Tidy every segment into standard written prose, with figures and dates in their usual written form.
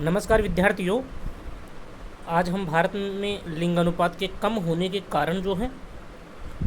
नमस्कार विद्यार्थियों। आज हम भारत में लिंग अनुपात के कम होने के कारण जो हैं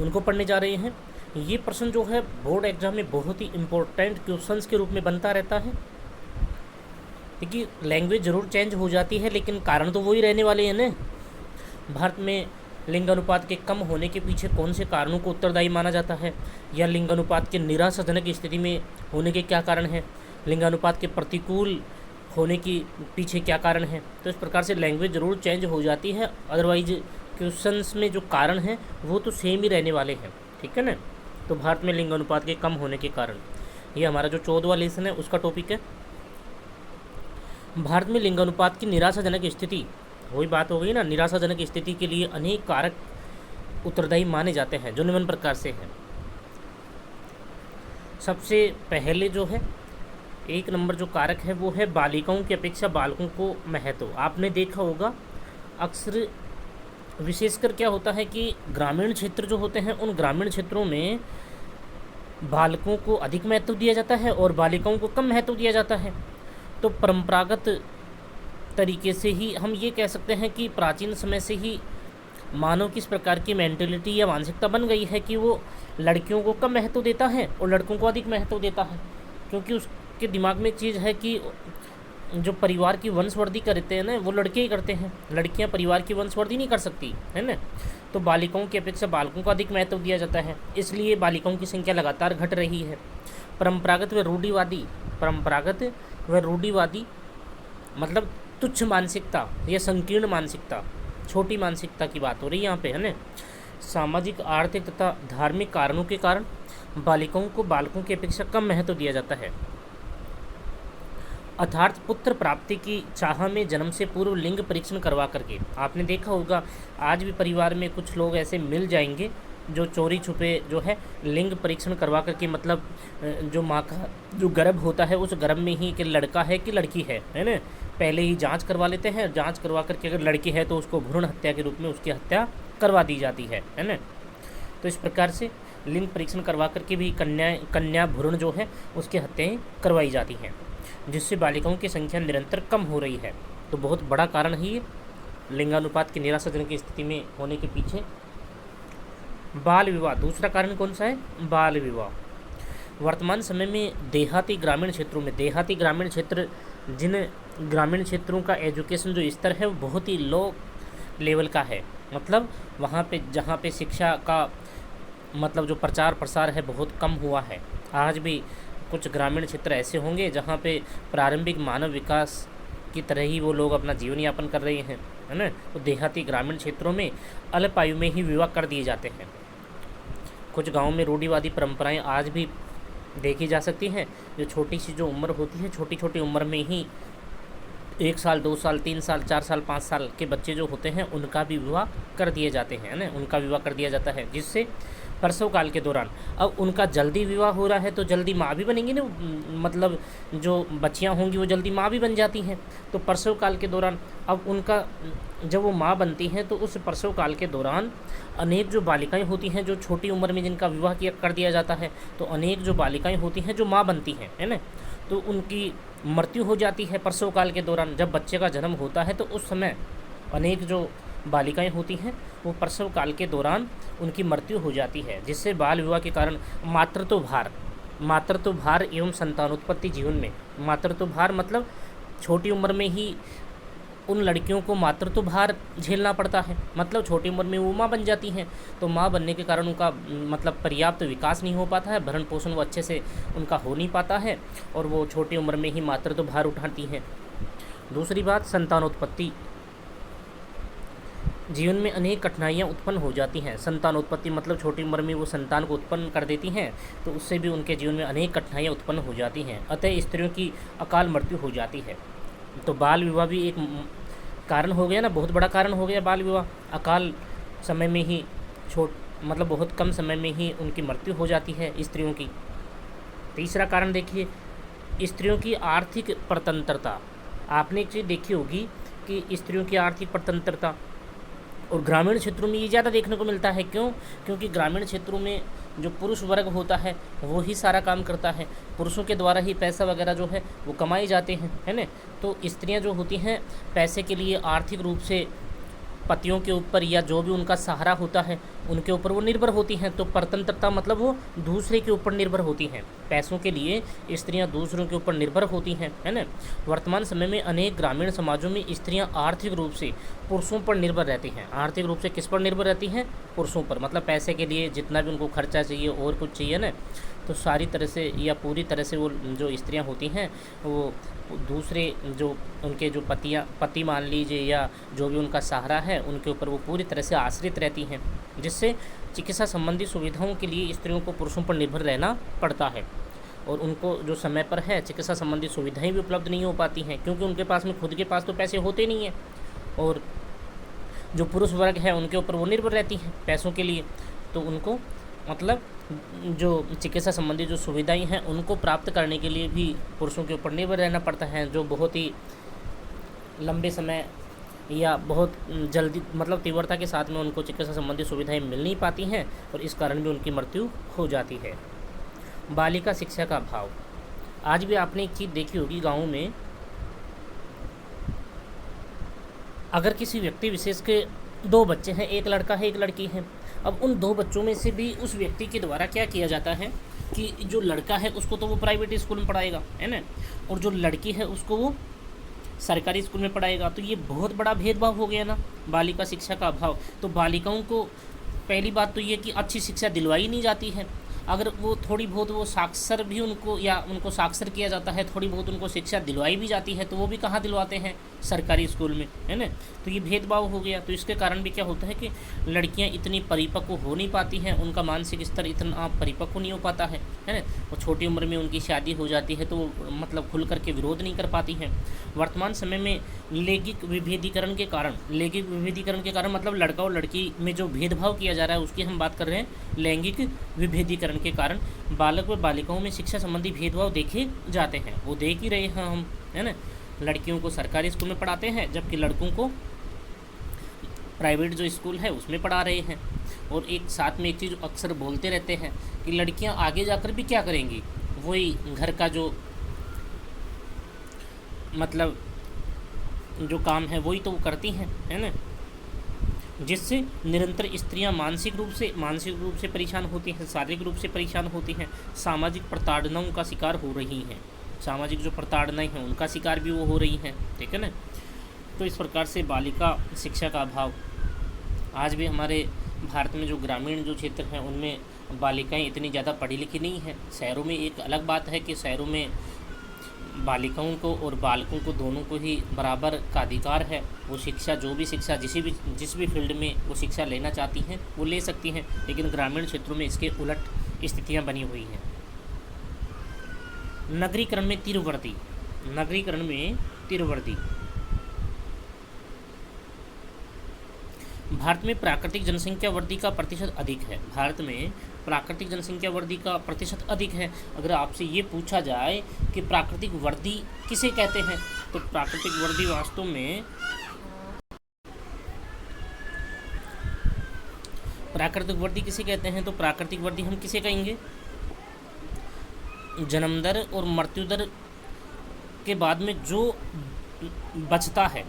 उनको पढ़ने जा रहे हैं। ये प्रश्न जो है बोर्ड एग्जाम में बहुत ही इम्पोर्टेंट क्वेश्चंस के रूप में बनता रहता है। देखिए, लैंग्वेज ज़रूर चेंज हो जाती है लेकिन कारण तो वही रहने वाले हैं ना। भारत में लिंग अनुपात के कम होने के पीछे कौन से कारणों को उत्तरदायी माना जाता है, या लिंग अनुपात के निराशाजनक स्थिति में होने के क्या कारण हैं, लिंग अनुपात के प्रतिकूल होने की पीछे क्या कारण है। तो इस प्रकार से लैंग्वेज ज़रूर चेंज हो जाती है, अदरवाइज क्वेश्चंस में जो कारण हैं वो तो सेम ही रहने वाले हैं। ठीक है ना। तो भारत में लिंग अनुपात के कम होने के कारण, ये हमारा जो 14वां लेसन है उसका टॉपिक है। भारत में लिंग अनुपात की निराशाजनक स्थिति, वही बात हो गई ना, निराशाजनक स्थिति के लिए अनेक कारक उत्तरदायी माने जाते हैं जो निम्न प्रकार से हैं। सबसे पहले जो है एक नंबर जो कारक है वो है बालिकाओं की अपेक्षा बालकों को महत्व। आपने देखा होगा अक्सर विशेषकर क्या होता है कि ग्रामीण क्षेत्र जो होते हैं उन ग्रामीण क्षेत्रों में बालकों को अधिक महत्व दिया जाता है और बालिकाओं को कम महत्व दिया जाता है। तो परंपरागत तरीके से ही हम ये कह सकते हैं कि प्राचीन समय से ही मानव की इस प्रकार की मेंटेलिटी या मानसिकता बन गई है कि वो लड़कियों को कम महत्व देता है और लड़कों को अधिक महत्व देता है, क्योंकि उसके दिमाग में एक चीज़ है कि जो परिवार की वंशवृद्धि करते हैं ना वो लड़के ही करते हैं, लड़कियां परिवार की वंशवृद्धि नहीं कर सकती है ना। तो बालिकाओं की अपेक्षा बालकों को अधिक महत्व दिया जाता है, इसलिए बालिकाओं की संख्या लगातार घट रही है। परंपरागत व रूढ़िवादी मतलब तुच्छ मानसिकता या संकीर्ण मानसिकता, छोटी मानसिकता की बात हो रही है यहाँ पे, है ना। सामाजिक, आर्थिक तथा धार्मिक कारणों के कारण बालिकाओं को बालकों की अपेक्षा कम महत्व दिया जाता है। अर्थात पुत्र प्राप्ति की चाह में जन्म से पूर्व लिंग परीक्षण करवा करके, आपने देखा होगा आज भी परिवार में कुछ लोग ऐसे मिल जाएंगे जो चोरी छुपे जो है लिंग परीक्षण करवा करके, मतलब जो माँ का जो गर्भ होता है उस गर्भ में ही कि लड़का है कि लड़की है ना, पहले ही जांच करवा लेते हैं। जांच करवा करके अगर लड़की है तो उसको भ्रूण हत्या के रूप में उसकी हत्या करवा दी जाती है ना। तो इस प्रकार से लिंग परीक्षण करवा करके भी कन्या भ्रूण जो है उसकी हत्याएँ करवाई जाती हैं, जिससे बालिकाओं की संख्या निरंतर कम हो रही है। तो बहुत बड़ा कारण है ये लिंगानुपात की निराशाजनक स्थिति में होने के पीछे। बाल विवाह, दूसरा कारण कौन सा है? बाल विवाह। वर्तमान समय में देहाती ग्रामीण क्षेत्र, जिन ग्रामीण क्षेत्रों का एजुकेशन जो स्तर है वो बहुत ही लो लेवल का है, मतलब वहाँ पे जहाँ पे शिक्षा का मतलब जो प्रचार प्रसार है बहुत कम हुआ है। आज भी कुछ ग्रामीण क्षेत्र ऐसे होंगे जहाँ पे प्रारंभिक मानव विकास की तरह ही वो लोग अपना जीवन यापन कर रहे हैं, है ना। तो देहाती ग्रामीण क्षेत्रों में अल्प आयु में ही विवाह कर दिए जाते हैं। कुछ गाँव में रूढ़िवादी परंपराएं आज भी देखी जा सकती हैं, जो छोटी सी जो उम्र होती है, छोटी छोटी उम्र में ही 1 साल 2 साल 3 साल 4 साल 5 साल के बच्चे जो होते हैं उनका भी विवाह कर दिए जाते हैं ना, उनका विवाह कर दिया जाता है, जिससे प्रसव काल के दौरान, अब उनका जल्दी विवाह हो रहा है तो जल्दी माँ भी बनेंगी ना, मतलब जो बच्चियाँ होंगी वो जल्दी माँ भी बन जाती हैं। तो प्रसव काल के दौरान अब उनका जब वो माँ बनती हैं तो उस प्रसव काल के दौरान अनेक जो बालिकाएं होती हैं जो छोटी उम्र में जिनका विवाह किया कर दिया जाता है, तो अनेक जो बालिकाएं होती हैं जो माँ बनती हैं, है ना, तो उनकी मृत्यु हो जाती है प्रसव काल के दौरान। जब बच्चे का जन्म होता है तो उस समय अनेक जो बालिकाएं होती हैं वो प्रसव काल के दौरान उनकी मृत्यु हो जाती है, जिससे बाल विवाह के कारण मातृत्व भार एवं संतानोत्पत्ति जीवन में, मातृत्व भार मतलब छोटी उम्र में ही उन लड़कियों को मातृत्व भार झेलना पड़ता है, मतलब छोटी उम्र में वो माँ बन जाती हैं। तो माँ बनने के कारण उनका मतलब पर्याप्त विकास नहीं हो पाता है, भरण पोषण वो अच्छे से उनका हो नहीं पाता है और वो छोटी उम्र में ही मातृत्व भार उठाती हैं। दूसरी बात, संतानोत्पत्ति, जीवन में अनेक कठिनाइयाँ उत्पन्न हो जाती हैं। संतानोत्पत्ति मतलब छोटी उम्र में वो संतान को उत्पन्न कर देती हैं, तो उससे भी उनके जीवन में अनेक कठिनाइयाँ उत्पन्न हो जाती हैं, अतः स्त्रियों की अकाल मृत्यु हो जाती है। तो बाल विवाह भी एक कारण हो गया ना, बहुत बड़ा कारण हो गया बाल विवाह। अकाल समय में ही मतलब बहुत कम समय में ही उनकी मृत्यु हो जाती है स्त्रियों की। तीसरा कारण देखिए, स्त्रियों की आर्थिक स्वतंत्रता। आपने एक चीज़ देखी होगी कि स्त्रियों की आर्थिक स्वतंत्रता और ग्रामीण क्षेत्रों में ये ज़्यादा देखने को मिलता है। क्यों? क्योंकि ग्रामीण क्षेत्रों में जो पुरुष वर्ग होता है वो ही सारा काम करता है, पुरुषों के द्वारा ही पैसा वगैरह जो है वो कमाए जाते हैं, है ना। तो स्त्रियां जो होती हैं पैसे के लिए आर्थिक रूप से पतियों के ऊपर या जो भी उनका सहारा होता है उनके ऊपर वो निर्भर होती हैं। तो परतंत्रता मतलब वो दूसरे के ऊपर निर्भर होती हैं, पैसों के लिए स्त्रियां दूसरों के ऊपर निर्भर होती हैं, है ना। वर्तमान समय में अनेक ग्रामीण समाजों में स्त्रियां आर्थिक रूप से पुरुषों पर निर्भर रहती हैं। आर्थिक रूप से किस पर निर्भर रहती हैं? पुरुषों पर, मतलब पैसे के लिए जितना भी उनको खर्चा चाहिए और कुछ चाहिए ना, तो सारी तरह से या पूरी तरह से वो जो स्त्रियां होती हैं वो दूसरे जो उनके जो पति मान लीजिए या जो भी उनका सहारा है उनके ऊपर वो पूरी तरह से आश्रित रहती हैं, जिससे चिकित्सा संबंधी सुविधाओं के लिए स्त्रियों को पुरुषों पर निर्भर रहना पड़ता है। और उनको जो समय पर है चिकित्सा संबंधी सुविधाएं भी उपलब्ध नहीं हो पाती हैं, क्योंकि उनके पास में खुद के पास तो पैसे होते नहीं हैं। और जो पुरुष वर्ग है उनके ऊपर वो निर्भर रहती हैं पैसों के लिए, तो उनको मतलब जो चिकित्सा संबंधी जो सुविधाएं हैं उनको प्राप्त करने के लिए भी पुरुषों के ऊपर निर्भर रहना पड़ता है, जो बहुत ही लंबे समय या बहुत जल्दी मतलब तीव्रता के साथ में उनको चिकित्सा संबंधी सुविधाएं मिल नहीं पाती हैं और इस कारण भी उनकी मृत्यु हो जाती है। बालिका शिक्षा का अभाव। आज भी आपने एक चीज़ देखी होगी, गाँव में अगर किसी व्यक्ति विशेष के 2 बच्चे हैं, एक लड़का है एक लड़की है, अब उन 2 बच्चों में से भी उस व्यक्ति के द्वारा क्या किया जाता है कि जो लड़का है उसको तो वो प्राइवेट स्कूल में पढ़ाएगा, है ना, और जो लड़की है उसको वो सरकारी स्कूल में पढ़ाएगा। तो ये बहुत बड़ा भेदभाव हो गया ना, बालिका शिक्षा का अभाव। तो बालिकाओं को पहली बात तो ये कि अच्छी शिक्षा दिलवाई नहीं जाती है। अगर वो थोड़ी बहुत वो साक्षर भी उनको साक्षर किया जाता है, थोड़ी बहुत उनको शिक्षा दिलवाई भी जाती है, तो वो भी कहाँ दिलवाते हैं? सरकारी स्कूल में, है ना। तो ये भेदभाव हो गया। तो इसके कारण भी क्या होता है कि लड़कियां इतनी परिपक्व हो नहीं पाती हैं, उनका मानसिक स्तर इतना परिपक्व नहीं हो पाता है ना। और छोटी उम्र में उनकी शादी हो जाती है तो वो मतलब खुल करके विरोध नहीं कर पाती हैं। वर्तमान समय में लैंगिक विभेदीकरण के कारण मतलब लड़का और लड़की में जो भेदभाव किया जा रहा है उसकी हम बात कर रहे हैं। लैंगिक विभेदीकरण के कारण बालक व बालिकाओं में शिक्षा संबंधी भेदभाव देखे जाते हैं, वो देख ही रहे हैं हम, है ना। लड़कियों को सरकारी स्कूल में पढ़ाते हैं जबकि लड़कों को प्राइवेट जो स्कूल है उसमें पढ़ा रहे हैं। और एक साथ में एक चीज़ अक्सर बोलते रहते हैं कि लड़कियां आगे जाकर भी क्या करेंगी, वही घर का जो मतलब जो काम है वही तो वो करती हैं, है ना। जिससे निरंतर स्त्रियां मानसिक रूप से परेशान होती हैं, शारीरिक रूप से परेशान होती हैं, सामाजिक प्रताड़नाओं का शिकार हो रही हैं। सामाजिक जो प्रताड़नाएं हैं उनका शिकार भी वो हो रही हैं, ठीक है ना। तो इस प्रकार से बालिका शिक्षा का अभाव आज भी हमारे भारत में जो ग्रामीण जो क्षेत्र हैं उनमें बालिकाएं इतनी ज़्यादा पढ़ी लिखी नहीं हैं। शहरों में एक अलग बात है कि शहरों में बालिकाओं को और बालकों को दोनों को ही बराबर का अधिकार है। वो शिक्षा जिस भी फील्ड में वो शिक्षा लेना चाहती हैं वो ले सकती हैं, लेकिन ग्रामीण क्षेत्रों में इसके उलट स्थितियाँ बनी हुई हैं। नगरीकरण में तीव्र वृद्धि। भारत में प्राकृतिक जनसंख्या वृद्धि का प्रतिशत अधिक है। भारत में प्राकृतिक जनसंख्या वृद्धि का प्रतिशत अधिक है। अगर आपसे ये पूछा जाए कि प्राकृतिक वृद्धि किसे कहते हैं, तो प्राकृतिक वृद्धि वास्तव में प्राकृतिक वृद्धि किसे कहते हैं, तो प्राकृतिक वृद्धि हम किसे कहेंगे? जन्म दर और मृत्यु दर के बाद में जो बचता है,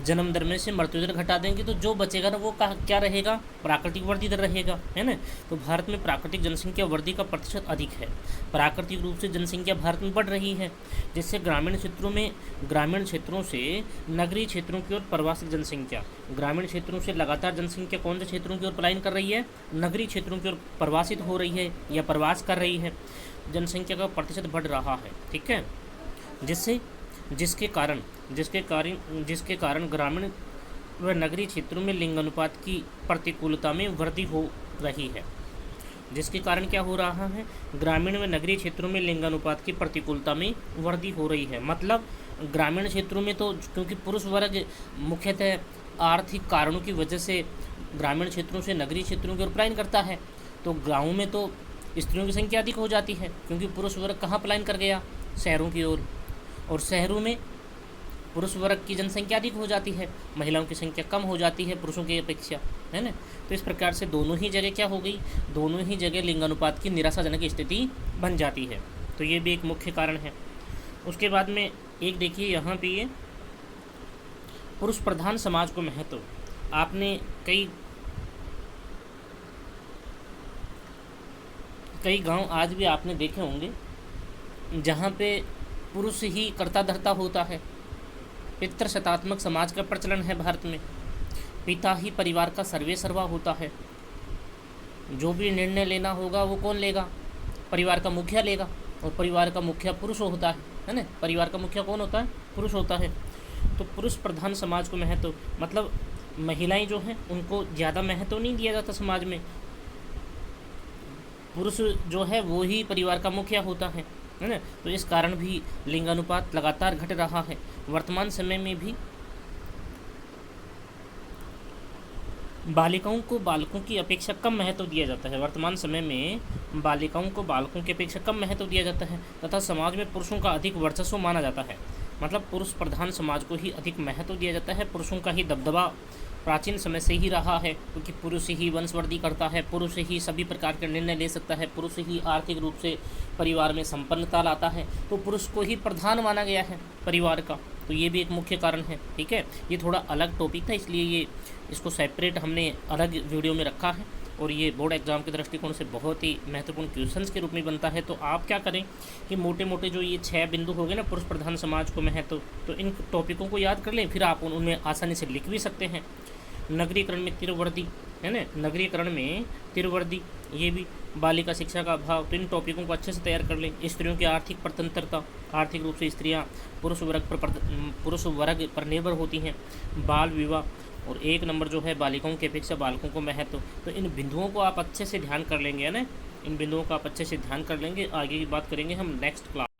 जन्म दर में से मृत्यु दर घटा देंगे तो जो बचेगा ना वो क्या रहेगा? प्राकृतिक वृद्धि दर रहेगा, है ना। तो भारत में प्राकृतिक जनसंख्या वृद्धि का प्रतिशत अधिक है। प्राकृतिक रूप से जनसंख्या भारत में बढ़ रही है, जिससे ग्रामीण क्षेत्रों से नगरीय क्षेत्रों की ओर प्रवासित जनसंख्या, ग्रामीण क्षेत्रों से लगातार जनसंख्या कौन से क्षेत्रों की ओर पलायन कर रही है? नगरीय क्षेत्रों की ओर प्रवासित हो रही है या प्रवास कर रही है। जनसंख्या का प्रतिशत बढ़ रहा है, ठीक है, जिसके कारण ग्रामीण व नगरीय क्षेत्रों में लिंगानुपात की प्रतिकूलता में वृद्धि हो रही है। जिसके कारण क्या हो रहा है? ग्रामीण व नगरीय क्षेत्रों में लिंगानुपात की प्रतिकूलता में वृद्धि हो रही है। मतलब ग्रामीण क्षेत्रों में तो क्योंकि पुरुष वर्ग मुख्यतः आर्थिक कारणों की वजह से ग्रामीण क्षेत्रों से नगरीय क्षेत्रों की ओर पलायन करता है, तो गाँव में तो स्त्रियों की संख्या अधिक हो जाती है, क्योंकि पुरुष वर्ग कहाँ पलायन कर गया? शहरों की ओर। और शहरों में पुरुष वर्ग की जनसंख्या अधिक हो जाती है, महिलाओं की संख्या कम हो जाती है पुरुषों की अपेक्षा, है ना। तो इस प्रकार से दोनों ही जगह क्या हो गई, दोनों ही जगह लिंगानुपात की निराशाजनक स्थिति बन जाती है। तो ये भी एक मुख्य कारण है। उसके बाद में एक देखिए यहाँ पे ये पुरुष प्रधान समाज को महत्व। आपने कई गांव आज भी आपने देखे होंगे जहाँ पे पुरुष ही कर्ता धर्ता होता है। पितृशतात्मक समाज का प्रचलन है भारत में। पिता ही परिवार का सर्वे सर्वा होता है। जो भी निर्णय लेना होगा वो कौन लेगा, परिवार का मुखिया लेगा, और परिवार का मुखिया पुरुष होता है ना। परिवार का मुखिया कौन होता है, पुरुष होता है। तो पुरुष प्रधान समाज को महत्व, मतलब महिलाएं जो हैं उनको ज़्यादा महत्व नहीं दिया जाता समाज में। पुरुष जो है वो ही परिवार का मुखिया होता है ना। तो इस कारण भी लिंगानुपात लगातार घट रहा है। वर्तमान समय में भी बालिकाओं को बालकों की अपेक्षा कम महत्व दिया जाता है। वर्तमान समय में बालिकाओं को बालकों की अपेक्षा कम महत्व दिया जाता है तथा समाज में पुरुषों का अधिक वर्चस्व माना जाता है। मतलब पुरुष प्रधान समाज को ही अधिक महत्व दिया जाता है। पुरुषों का ही दबदबा प्राचीन समय से ही रहा है, क्योंकि पुरुष ही वंशवृद्धि करता है, पुरुष ही सभी प्रकार के निर्णय ले सकता है, पुरुष ही आर्थिक रूप से परिवार में संपन्नता लाता है। तो पुरुष को ही प्रधान माना गया है परिवार का। तो ये भी एक मुख्य कारण है। ठीक है, ये थोड़ा अलग टॉपिक था, इसलिए ये इसको सेपरेट हमने अलग वीडियो में रखा है, और ये बोर्ड एग्जाम के दृष्टिकोण से बहुत ही महत्वपूर्ण क्वेश्चंस के रूप में बनता है। तो आप क्या करें कि मोटे मोटे जो ये 6 बिंदु हो गए ना पुरुष प्रधान समाज को महत्व, तो इन टॉपिकों को याद कर लें, फिर आप उनमें आसानी से लिख भी सकते हैं। नगरीकरण में तीव्रवर्दी, है ना, नगरीकरण में तीव्रवर्दी, ये भी बालिका शिक्षा का अभाव। तो इन टॉपिकों को अच्छे से तैयार कर लें। स्त्रियों की आर्थिक स्वतंत्रता, आर्थिक रूप से स्त्रियां पुरुष वर्ग पर निर्भर होती हैं। बाल विवाह, और 1 नंबर जो है बालिकाओं की अपेक्षा बालकों को महत्व। तो इन बिंदुओं को आप अच्छे से ध्यान कर लेंगे, है ना। इन बिंदुओं का आप अच्छे से ध्यान कर लेंगे। आगे की बात करेंगे हम नेक्स्ट क्लास।